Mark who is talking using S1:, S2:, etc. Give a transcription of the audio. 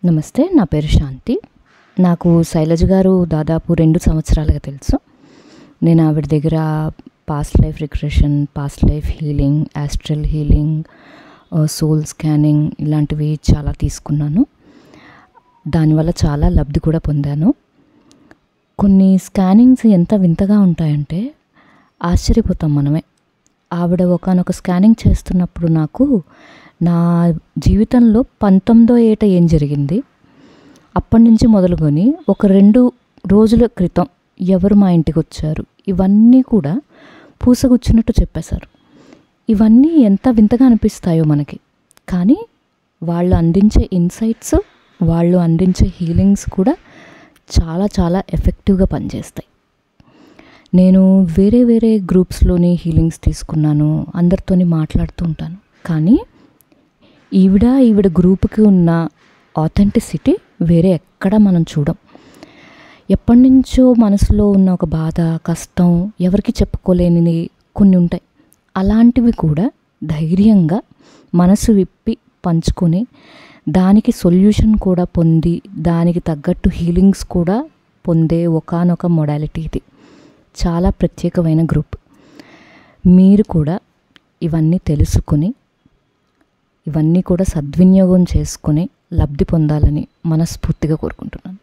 S1: నమస్తే, నా పేరు శాంతి. నాకు శైలజ గారు దాదాపు 2 సంవత్సరాలుగా తెలుసు. నేను ఆవిడ దగ్గర past life regression, past life healing, astral healing, soul scanning ఇలాంటివి చాలా తీసుకున్నాను. దానివల్ల చాలా లబ్ధి కూడా పొందాను. కొన్ని స్కానింగ్స్ ఎంత వింతగా ఉంటాయంటే ఆశ్చర్యపోతాం మనమే. ఆవిడ ఒకానొక స్కానింగ్ చేస్తున్నప్పుడు నాకు నా జీవితంలో 19వ ఏట ఏం జరిగింది, అప్పటి నుంచి మొదలుకొని ఒక 2 రోజుల క్రితం ఎవరు మా ఇంటికి వచ్చారు, ఇవన్నీ కూడా పూసగుచ్చినట్టు చెప్పేశారు. ఇవన్నీ ఎంత వింతగా అనిపిస్తాయో మనకి. కానీ వాళ్ళు అందించే ఇన్సైట్స్, వాళ్ళు అందించే హీలింగ్స్ కూడా చాలా చాలా ఎఫెక్టివ్గా పనిచేస్తాయి. నేను వేరే వేరే గ్రూప్స్లోని హీలింగ్స్ తీసుకున్నాను, అందరితోని మాట్లాడుతూ ఉంటాను. కానీ ఈవిడ గ్రూప్కి ఉన్న ఆథెంటిసిటీ వేరే ఎక్కడ మనం చూడం. ఎప్పటి నుంచో మనసులో ఉన్న ఒక బాధ, కష్టం, ఎవరికి చెప్పుకోలేనివి కొన్ని ఉంటాయి. అలాంటివి కూడా ధైర్యంగా మనసు విప్పి పంచుకొని దానికి సొల్యూషన్ కూడా పొంది దానికి తగ్గట్టు హీలింగ్స్ కూడా పొందే ఒకానొక మొడాలిటీ ఇది. చాలా ప్రత్యేకమైన గ్రూప్. మీరు కూడా ఇవన్నీ తెలుసుకొని ఇవన్నీ కూడా సద్వినియోగం చేసుకొని లబ్ధి పొందాలని మనస్ఫూర్తిగా కోరుకుంటున్నాను.